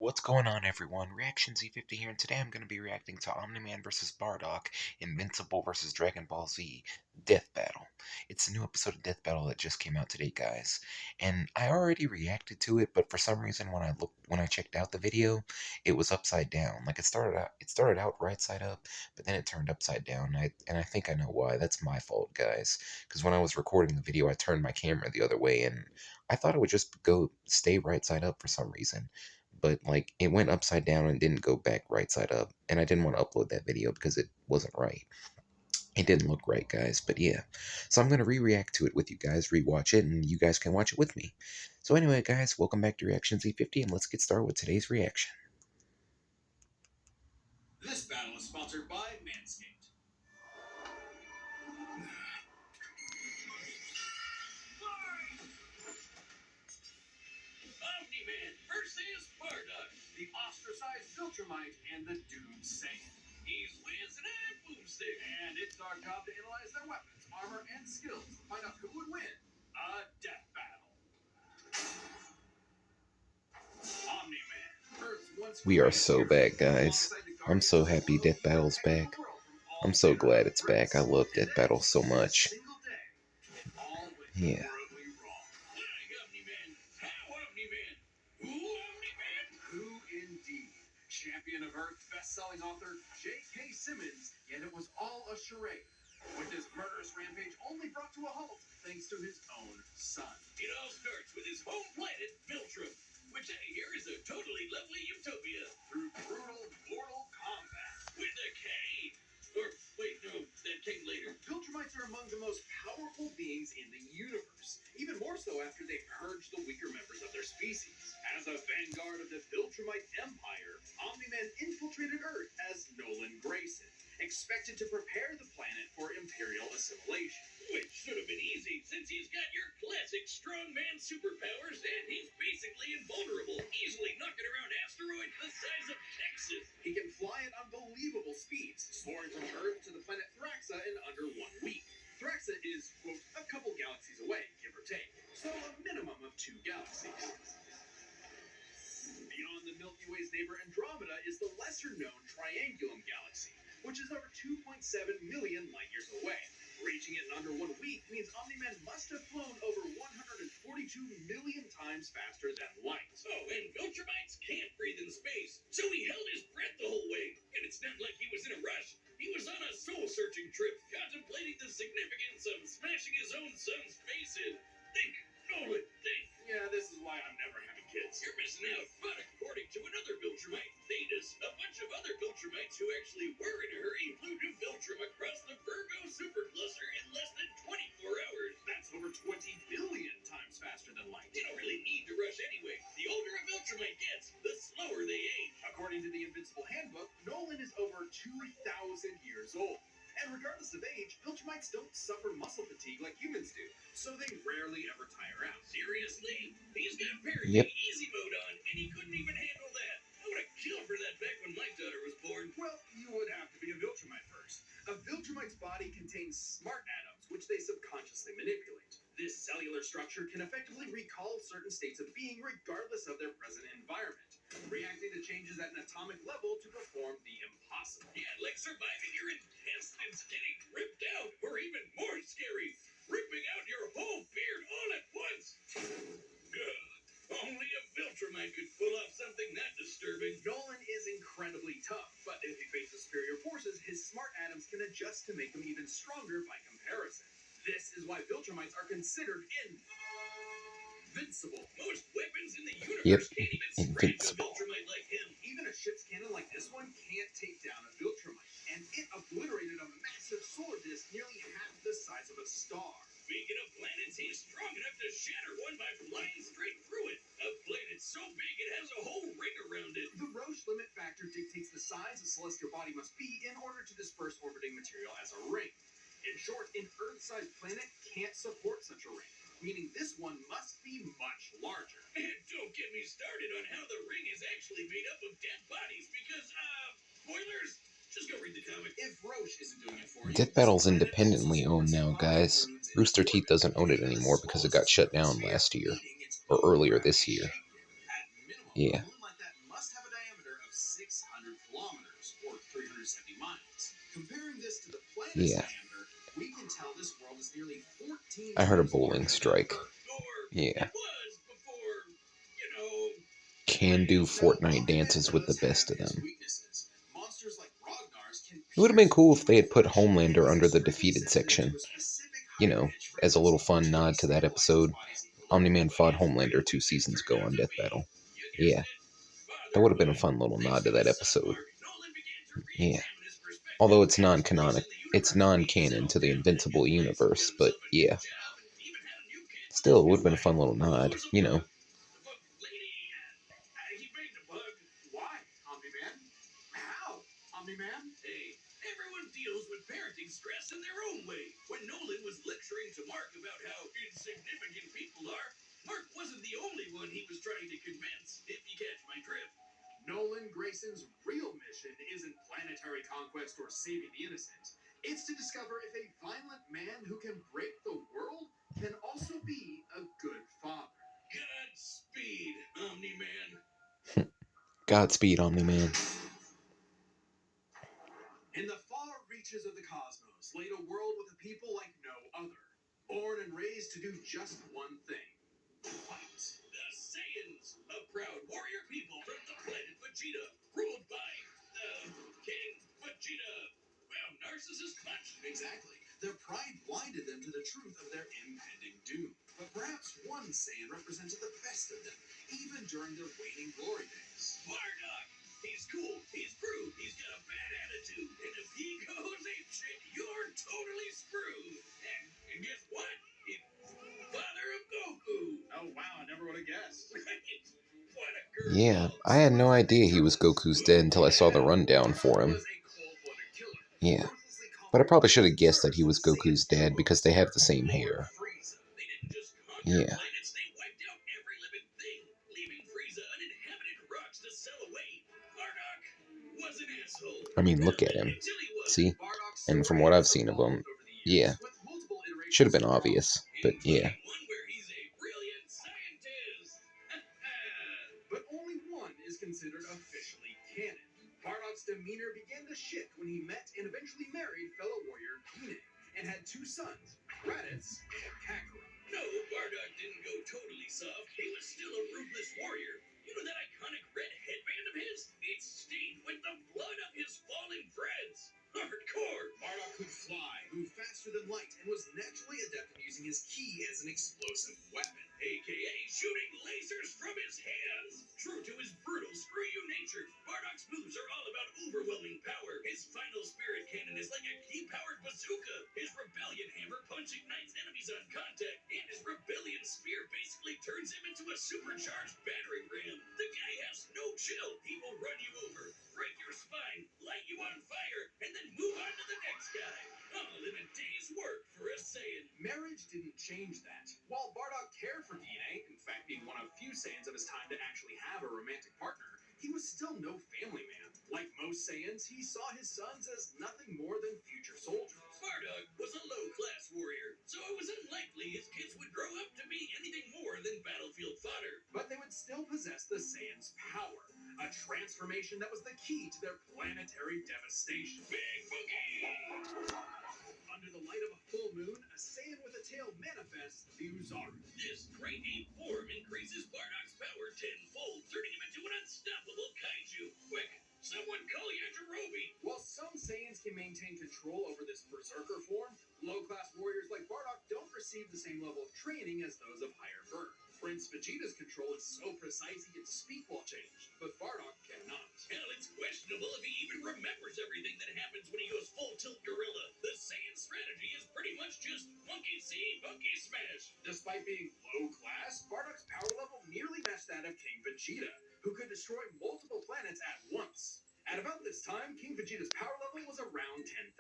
What's going on, everyone? Reaction Z50 here, and today I'm going to be reacting to Omni-Man vs. Bardock, Invincible vs. Dragon Ball Z, Death Battle. It's a new episode of Death Battle that just came out today, guys. And I already reacted to it, but for some reason when I checked out the video, it was upside down. Like it started out right side up, but then it turned upside down. And I think I know why. That's my fault, guys. Because when I was recording the video, I turned my camera the other way, and I thought it would just stay right side up for some reason, but like it went upside down and didn't go back right side up, and I didn't want to upload that video because it wasn't right. It didn't look right, guys. But yeah, so I'm gonna react to it with you guys, rewatch it, and you guys can watch it with me. So anyway, guys, welcome back to Reaction Z50, and let's get started with today's reaction. This battle is sponsored by Manscaped. Omni-Man versus Bardock, the ostracized Viltrumite and the Dude Saiyan. He's Wiz and I'm Boomstick, and it's our job to analyze their weapons, armor, and skills to find out who would win a death battle. Omni-Man, Earth's once We are so back, guys. I'm so happy Death Battle's back. I'm so glad it's back. I love Death Battle so much. Yeah. Who indeed? Champion of Earth, best-selling author J.K. Simmons, yet it was all a charade, with his murderous rampage only brought to a halt thanks to his own son. It all starts with his home planet, Viltrum, which I hear is a totally lovely utopia, through brutal, mortal combat with a K. Or, wait, no, that came later. Viltrumites are among the most powerful beings in the universe, even more so after they purged the weaker members of their species. As a vanguard of the Viltrumite Empire, Omni-Man infiltrated Earth as Nolan Grayson, expected to prepare the planet for Imperial assimilation. Which should have been easy, since he's got your classic strongman superpowers and he's basically invulnerable, easily knocking around asteroids the size of Texas. He can fly at unbelievable speeds, soaring from Earth to the planet Thraxa in under 1 week. Thraxa is, quote, a couple galaxies away, give or take, so a minimum of 2 galaxies. Beyond the Milky Way's neighbor Andromeda is the lesser-known Triangulum Galaxy, which is over 2.7 million light-years away. Reaching it in under 1 week means Omni-Man must have flown over 142 million times faster than light. Oh, and Viltrumites can't breathe in space, so he held his breath the whole way. And it's not like he was in a rush. He was on a soul-searching trip, contemplating the significance of smashing his own son's face in. Think, Nolan, think. Yeah, this is why I'm never having kids. You're missing out. But according to another Viltrumite, Thetis, a bunch of other Viltrumites who actually were in a hurry flew to Viltrum across the Virgo supercluster in less than 24 hours. That's over 20 billion times faster than light. You don't really need to rush anyway. The older a Viltrumite gets, the slower they age. According to the Invincible handbook, Nolan is over 2,000 years old. And regardless of age, Viltrumites don't suffer muscle fatigue like humans do, so they rarely ever tire out. Seriously? He's got very easy mode on, and he couldn't even handle that. I would have killed for that back when my daughter was born. Well, you would have to be a Viltrumite first. A Viltrumite's body contains smart atoms, which they subconsciously manipulate. This cellular structure can effectively recall certain states of being regardless of their present environment, reacting to changes at an atomic level to perform the impossible. Yeah, like surviving your intestines getting ripped out, or even more scary, ripping out your whole beard all at once. Only a Viltrumite could pull off something that disturbing. Nolan is incredibly tough, but if he faces superior forces, his smart atoms can adjust to make them even stronger by comparison. This is why Viltrumites are considered invincible. Most weapons in the universe can't even scratch a Viltrumite like him. Even a ship's cannon like this one can't take down a Viltrumite, and it obliterated a massive solar disk nearly half the size of a star. Speaking of planets, he's strong enough to shatter one by flying straight through it. A planet so big it has a whole ring around it. The Roche limit factor dictates the size a celestial body must be in order to disperse orbiting material as a ring. In short, an Earth-sized planet can't support such a ring, meaning this one must be much larger. And don't get me started on how the ring is actually made up of dead bodies, because, spoilers? Just go read the comic. If Roche isn't doing it for you, Death Battle's independently owned now, guys. Rooster Teeth doesn't own it anymore because it got shut down last year, or earlier this year. Yeah. planet's Yeah. diameter, we can tell this world is nearly 14 I heard a times bowling larger than strike. Earth. Or Yeah. it was before, you know, Can do now, Fortnite Omni-Man dances with the does best have of his them. weaknesses. Monsters like Grognar's can It would have been pierce cool if they human had put flesh, and Homelander he's under the extremely defeated sensitive to section. a specific You higher know, pitch as a little frequency, fun which can nod to that destabilize his episode. body's equilibrium. Omni-Man fought But Homelander if 2 things seasons turned ago out on to Death be, Battle. you guessed Yeah, it, that father would have been a blood. fun little Thanks nod to to that his son episode. Mark, Nolan began to Yeah. re-examine his perspective Although it's and his place non-canonic, in the it's universe. He non-canon settled to the down in a Invincible new place, got universe, but himself a new yeah. job, and even had a new kid with his Still, it would new have been a wife. fun little nod, Who's a you bug? know. The bug lady. He made the bug. Why, Omni-Man? How, Omni-Man? Hey, everyone deals with parenting stress in their own way. When Nolan was lecturing to Mark about how insignificant people are, Mark wasn't the only one he was trying to convince, if you catch my drift. Nolan Grayson's real mission isn't planetary conquest or saving the innocent. It's to discover if a violent man who can break the world can also be a good father. Godspeed, Omni-Man. Godspeed, Omni-Man. In the far reaches of the cosmos laid a world with a people like no other, born and raised to do just one thing: fight. The Saiyans, a proud warrior people from the planet Vegeta, ruled by King Vegeta. Wow, Narcissus clutch. Exactly. Their pride blinded them to the truth of their impending doom. But perhaps one Saiyan represented the best of them, even during their waning glory days. Bardock! He's cool, he's crude, he's got a bad attitude, and if he goes apeshit, you're totally screwed. And guess what? It's father of Goku. Oh wow, I never would have guessed. What a Yeah, curveball. I had no Surprisingly idea he was fearless. Goku's Oh dad until I saw the yeah. rundown for Bardock him. was a cold-blooded killer, Yeah. ruthlessly But I conquering probably should have planets guessed that Earth he and was Goku's Saiyan 2 dad because they have the same Lord hair. Frieza. They didn't just conquer Yeah. planets, they wiped out every living thing, leaving Frieza uninhabited rocks to sell away. Bardock was an asshole. I mean, Well, look at him. until he wasn't. See? Bardock's And from story what I've has seen of him, evolved over the yeah, years, with multiple should have iterations been of Bardock, obvious. But yeah. including one where he's a brilliant scientist. But only one is considered officially canon. Bardock's demeanor began to shift when he met and eventually married fellow warrior Guinea, and had two sons, Raditz and Kakarot. No, Bardock didn't go totally soft. He was still a ruthless warrior. You know that iconic red headband of his? It's stained with the blood of his fallen friends. Hardcore! Bardock could fly, move faster than light, and was naturally adept at using his ki as an explosive weapon, aka shooting lasers from his hands. True to his brutal screw-you nature, Bardock's moves are all about overwhelming power. His final spirit cannon is like a ki-powered bazooka. His rebellion hammer punch ignites enemies on contact, and his rebellion spear basically turns him into a supercharged battering ram. The guy has no chill. He will run you over, break your spine, light you on fire, and then move on to the next guy. All in a day's work for a Saiyan. Marriage didn't change that. While Bardock cared for DNA, in fact being one of few Saiyans of his time to actually have a romantic partner, he was still no family man. Like most Saiyans, he saw his sons as nothing more than future soldiers. Bardock was a low-class warrior, so it was unlikely his kids would grow up to be anything more than battlefield fodder. But they would still possess the Saiyans' power, a transformation that was the key to their planetary devastation. Big Boogie! Under the light of a full moon, a Saiyan with a tail manifests the Uzaru. This great ape form increases Bardock's power tenfold, turning him into an unstoppable kaiju. Quick, someone call Yajirobe! While some Saiyans can maintain control over this berserker form, low-class warriors like Bardock don't receive the same level of training as those of higher birth. Prince Vegeta's control is so precise he can speak while changed, but Bardock cannot. Hell, it's questionable if he even remembers everything that happens when he goes full tilt gorilla. The Saiyan strategy is pretty much just monkey see, monkey smash. Despite being low class, Bardock's power level nearly matched that of King Vegeta, who could destroy multiple planets at once. At about this time, King Vegeta's power level was around 10,000.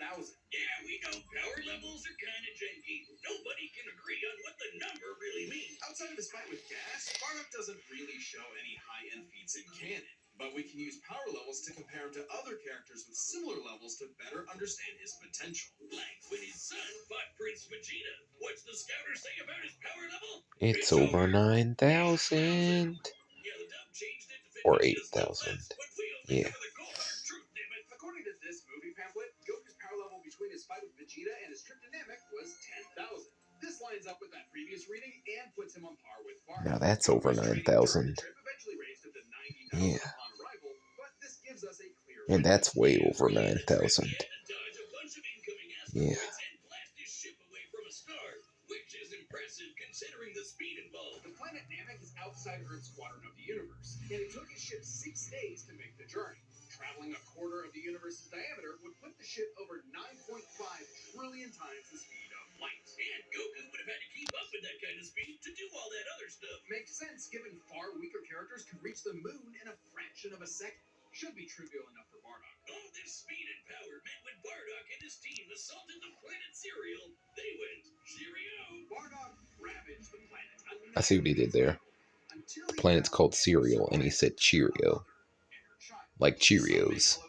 Yeah, we know power levels are kind of janky. Nobody can agree on what the number really means. Outside of his fight with Gas, Bardock doesn't really show any high-end feats in canon. But we can use power levels to compare him to other characters with similar levels to better understand his potential. Like when his son fought Prince Vegeta. What's the scouter say about his power level? It's It's over over 9,000. 8,000. Yeah, the dub changed it to fit Or Vegeta's low 8,000. class, but we only Yeah. cover the cold hard truth, damn it. According to this movie pamphlet, Goku's power level between between his fight with Vegeta and his trip dynamic was 10,000. This lines up with that previous reading and puts him on par with Farhan. Now that's over His training 9,000. during the trip eventually raised him to 90,000 Yeah. upon arrival, but this gives us a clear And window. that's way over 9,000. He had to dodge a bunch of incoming Yeah. asteroids and blast his ship away from a star, which is impressive considering the speed involved. The planet Namek is outside Earth's quadrant of the universe, and it took his ship 6 days to make the journey. Traveling a quarter of the universe's diameter would put the ship over 9.5 trillion times the speed of light. And Goku would have had to keep up with that kind of speed to do all that other stuff. Makes sense, given far weaker characters could reach the moon in a fraction of a second. Should be trivial enough for Bardock. All this speed and power meant when Bardock and his team assaulted the planet Cereal, they went cheerio. Bardock ravaged the planet. I see what he did there. The planet's called Cereal, and he said Cheerio. Like Cheerios.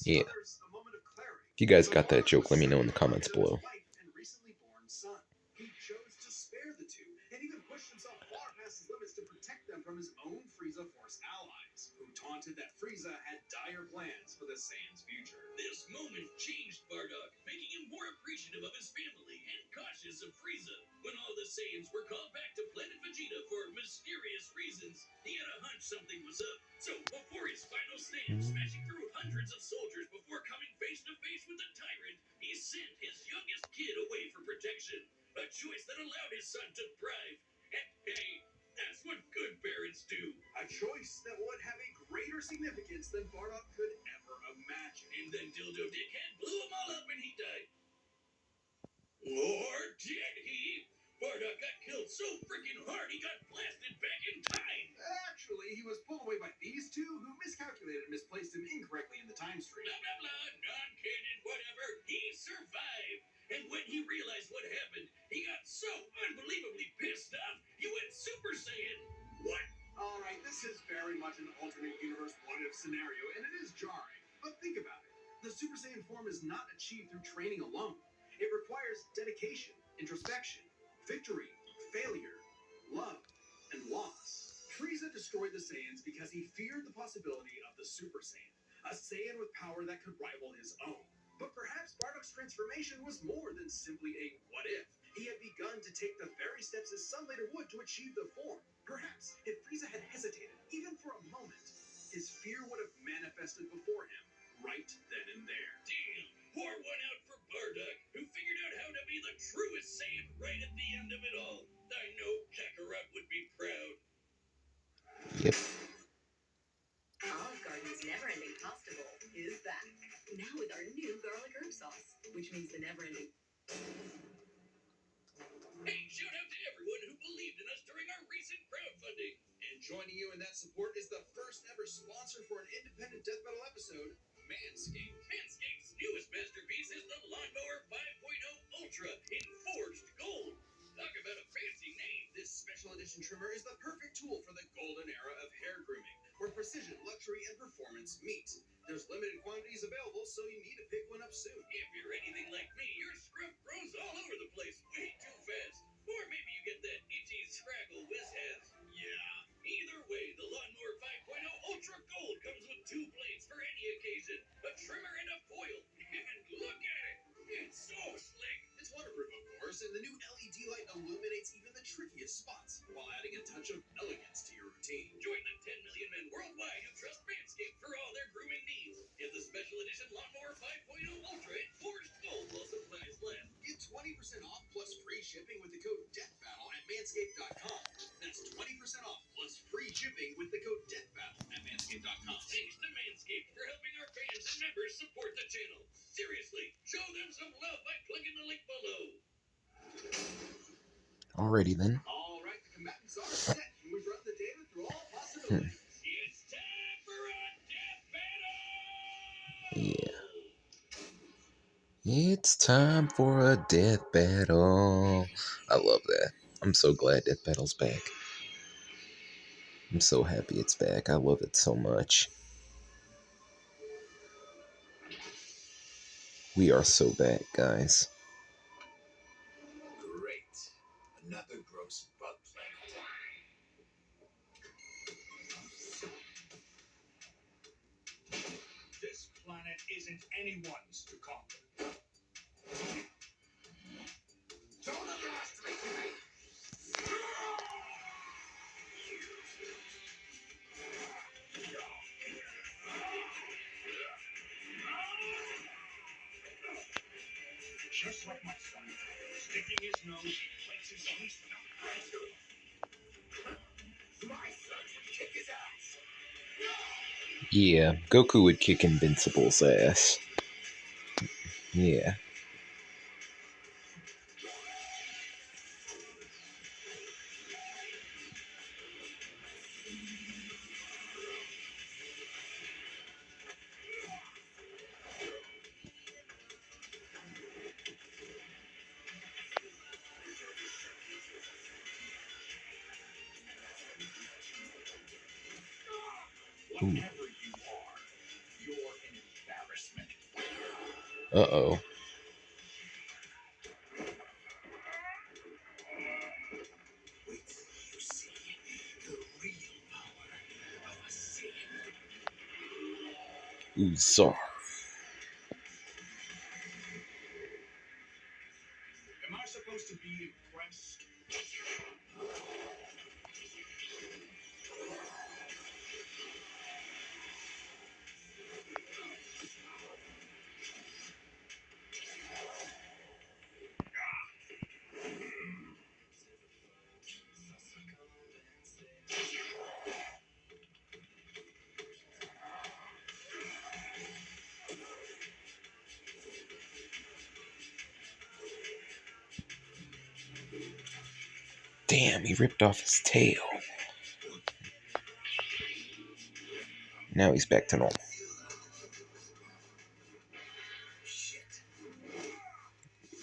Yeah. If you guys got that joke, let me know in the comments below. He chose to spare the two, and even pushed himself far past his limits to protect them from his own Frieza Force allies, who taunted that Frieza had dire plans for the Saiyans' future. This moment changed Bardock, making him more appreciative of his family and cautious of Frieza. When all the Saiyans were called back to planet Vegeta for mysterious reasons, he had a hunch something was up. So before his final stand, smashing through hundreds of soldiers before coming face to face with the tyrant, he sent his youngest kid away for protection. A choice that allowed his son to thrive. And hey, that's what good parents do. A choice that would have a greater significance than Bardock could ever imagine. And then Dildo Dickhead blew them all up and he died. Or did he? Bardock got killed so freaking hard he got blasted back in time. Actually, he was pulled away by these two who miscalculated and misplaced him incorrectly in the time stream. Blah, blah, blah, non-canon, whatever. He survived. And when he realized what happened, he got so unbelievably pissed off, he went Super Saiyan. What? Alright, this is very much an alternate universe what-if scenario, and it is jarring. But think about it. The Super Saiyan form is not achieved through training alone. It requires dedication, introspection, victory, failure, love, and loss. Frieza destroyed the Saiyans because he feared the possibility of the Super Saiyan, a Saiyan with power that could rival his own. But perhaps Bardock's transformation was more than simply a what-if. He had begun to take the very steps his son later would to achieve the form. Perhaps if Frieza had hesitated, even for a moment, his fear would have manifested before him, right then and there. Damn, pour one out for Bardock, who figured out how to be the truest Saiyan right at the end of it all. I know Kakarot would be proud. Yep. Olive Garden's never-ending pasta bowl is back. Now with our new garlic herb sauce, which means the never-ending... Hey, shout out to everyone who believed in us during our recent crowdfunding. And joining you in that support is the first ever sponsor for an independent death metal episode, Manscaped. Manscaped's newest masterpiece is the Lawnmower 5.0 Ultra in forged gold. Talk about a fancy name. This special edition trimmer is the perfect tool for the golden era of hair grooming, where precision, luxury, and performance meet. There's limited quantities available, so you need to pick one up soon. If you're anything like me, your scruff grows all over the place way too fast. Or maybe you get that itchy scraggle Wiz has. Yeah. Either way, the Lawnmower 5.0 Ultra Gold comes with 2 blades for any occasion, a trimmer and a foil. And look at it. It's so slick. It's waterproof, of course, and the new LED light illuminates even the trickiest spots, while adding a touch of elegance to your routine. Join the 10 million men worldwide who trust Manscaped for all their grooming needs. Get the special edition Lawnmower 5.0 Ultra in forged gold while supplies last. Get 20% off plus free shipping with the code DEATHBATTLE at manscaped.com. That's 20% off plus free shipping with the code DEATHBATTLE at manscaped.com. Thanks to Manscaped for helping our fans and members support the channel. Seriously, show them some love by clicking the link below. Alrighty then. All right, the combatants are set, and we've run the data through all possibilities. It's time for a death battle! Yeah. It's time for a death battle. I love that. I'm so glad Death Battle's back. I'm so happy it's back. I love it so much. We are so back, guys. Great. Another gross bug planet. This planet isn't anyone's to conquer. Don't underestimate me. Just like my son, sticking his nose in places he's not right to. My son would kick his ass. Yeah, Goku would kick Invincible's ass. Yeah. Whatever you are, you're an embarrassment. Uh-oh. Wait till you see the real power of a Saiyan. Uzar. Am I supposed to be impressed? Damn, he ripped off his tail. Now he's back to normal.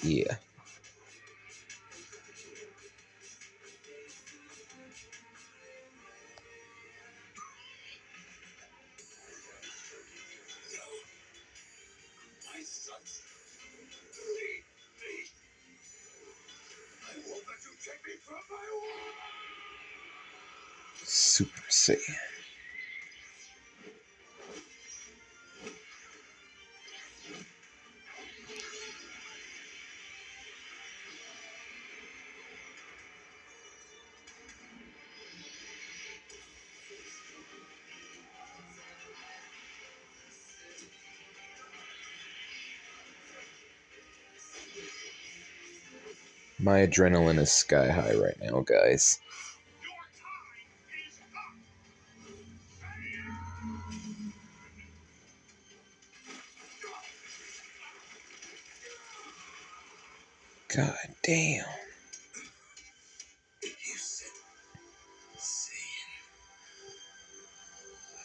Yeah. My sons need me. I won't let you take me from my world. Super Saiyan. My adrenaline is sky high right now, guys. Your time is up. God damn. You said Saiyan.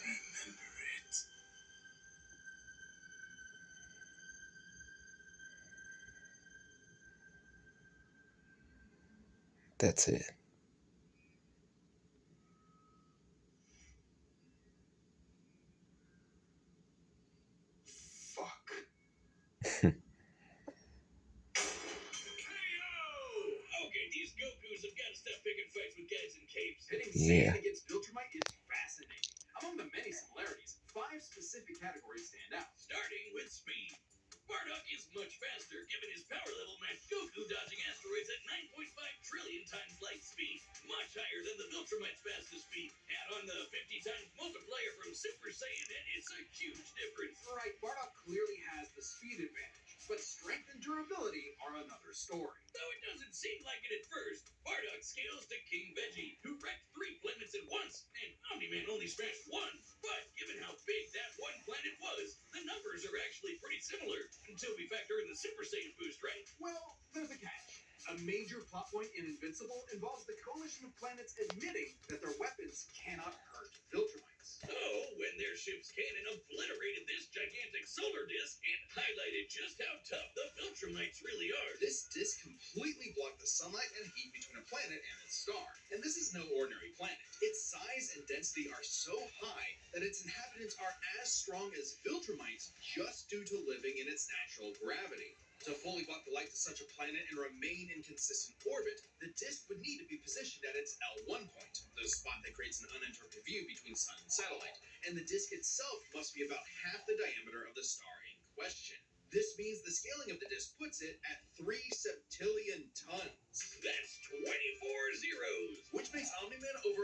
Remember it. That's it. Fuck. Okay, these Gokus have got to stop picking fights with guys in capes. Pitting Yeah. Saiyan against Viltrumite is fascinating. Among the many similarities, 5 specific categories stand out. Starting with speed. Bardock is much faster, given his power level matched Goku dodging asteroids at 9.5 trillion times light speed, much higher than the Viltrumite's fastest speed. Add on the 50 times multiplier from Super Saiyan, and it's a huge difference. Right, Bardock clearly has the speed advantage, but strength and durability are another story. Though it doesn't seem like it at first, Bardock scales to King Veggie, who wrecked 3 planets at once, and Omni-Man only smashed 1. But given how big that one planet was, the numbers are actually pretty similar, until we factor in the Super Saiyan boost, right? Well, there's a catch. A major plot point in Invincible involves the coalition of planets admitting that their weapons cannot hurt Viltrumites. Oh, when their ship's cannon obliterated this gigantic solar disk, it highlighted just how tough the Viltrumites really are. This disk completely blocked the sunlight and heat between a planet and its star. And this is no ordinary planet. Its size and density are so high that its inhabitants are as strong as Viltrumites just due to living in its natural gravity. To fully block the light to such a planet and remain in consistent orbit, the disk would need to be positioned at its L1 point, the spot that creates an uninterrupted view between sun and satellite, and the disk itself must be about half the diameter of the star in question. This means the scaling of the disc puts it at 3 septillion tons. That's 24 zeros. Which makes Omni-Man over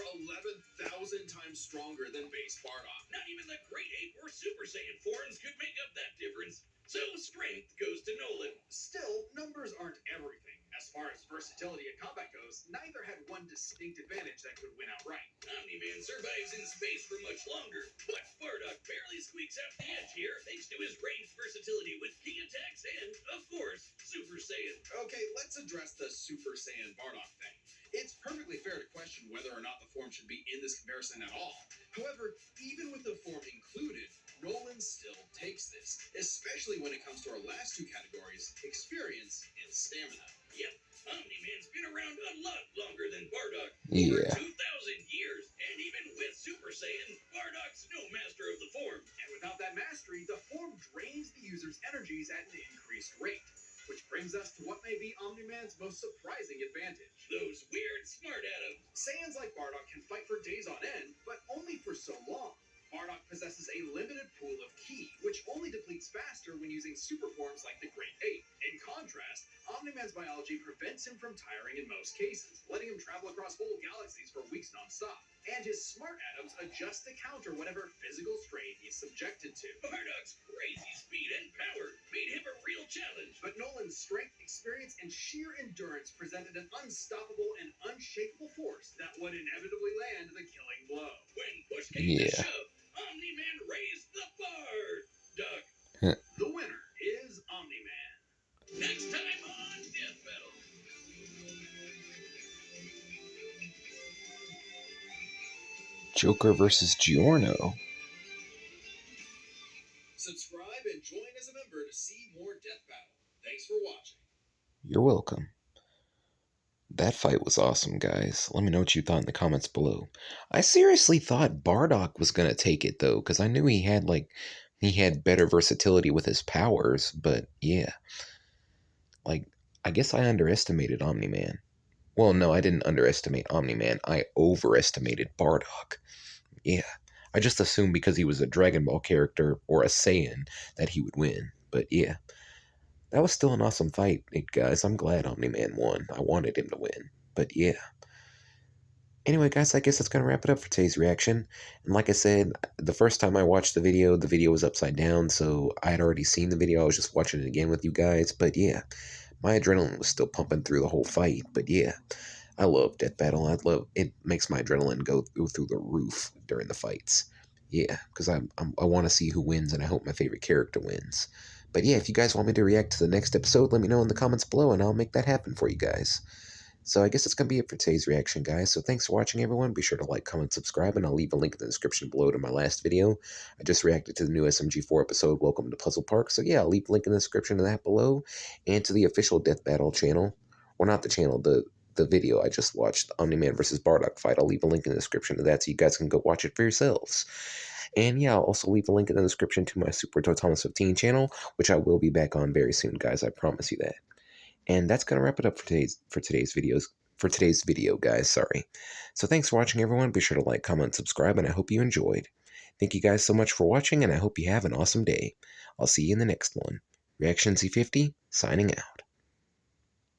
11,000 times stronger than base Bardock. Not even the Great Ape or Super Saiyan forms could make up that difference. So strength goes to Nolan. Still, numbers aren't everything. As far as versatility in combat goes, neither had one distinct advantage that could win outright. Omni-Man survives in space for much longer, but Bardock barely squeaks out the edge here thanks to his ranged versatility with key attacks and, of course, Super Saiyan. Okay, let's address the Super Saiyan Bardock thing. It's perfectly fair to question whether or not the form should be in this comparison at all. However, even with the form included, Nolan still takes this, especially when it comes to our last two categories, experience and stamina. Yep, Omni-Man's been around a lot longer than Bardock. Yeah. Over 2,000 years, and even with Super Saiyan, Bardock's no master of the form. And without that mastery, the form drains the user's energies at an increased rate. Which brings us to what may be Omni-Man's most surprising advantage. Those weird smart atoms. Saiyans like Bardock can fight for days on end, but only for so long. Bardock possesses a limited pool of ki, which only depletes faster when using super forms like the Great Ape. In contrast, Omni-Man's biology prevents him from tiring in most cases, letting him travel across whole galaxies for weeks non-stop. And his smart atoms adjust to counter whatever physical strain he's subjected to. Bardock's crazy speed and power made him a real challenge. But Nolan's strength, experience, and sheer endurance presented an unstoppable and unshakable force that would inevitably land the killing blow. When push came to Yeah. shove, Omni-Man raised the bar. Duck. The winner is Omni-Man. Next time on Death Battle. Joker versus Giorno. Subscribe and join as a member to see more Death Battle. Thanks for watching. You're welcome. That fight was awesome, guys. Let me know what you thought in the comments below. I seriously thought Bardock was gonna take it though, because I knew he had better versatility with his powers, but yeah. I guess I underestimated Omni-Man. Well, no, I didn't underestimate Omni-Man. I overestimated Bardock. Yeah. I just assumed because he was a Dragon Ball character or a Saiyan that he would win. But yeah. That was still an awesome fight, guys. I'm glad Omni-Man won. I wanted him to win. But yeah. Anyway, guys, I guess that's going to wrap it up for today's reaction. And like I said, the first time I watched the video was upside down, so I had already seen the video. I was just watching it again with you guys. But yeah, my adrenaline was still pumping through the whole fight. But yeah, I love Death Battle. It makes my adrenaline go through the roof during the fights. Yeah, because I want to see who wins, and I hope my favorite character wins. But yeah, if you guys want me to react to the next episode, let me know in the comments below, and I'll make that happen for you guys. So I guess that's going to be it for today's reaction, guys. So thanks for watching, everyone. Be sure to like, comment, subscribe, and I'll leave a link in the description below to my last video. I just reacted to the new SMG4 episode, Welcome to Puzzle Park. So yeah, I'll leave a link in the description to that below, and to the official Death Battle channel. Or not the channel, the video I just watched, the Omni-Man versus Bardock fight. I'll leave a link in the description to that so you guys can go watch it for yourselves. And yeah, I'll also leave a link in the description to my Super Thomas 15 channel, which I will be back on very soon, guys. I promise you that. And that's gonna wrap it up for today's video, guys. Sorry. So thanks for watching, everyone. Be sure to like, comment, subscribe, and I hope you enjoyed. Thank you guys so much for watching, and I hope you have an awesome day. I'll see you in the next one. RZ50 signing out.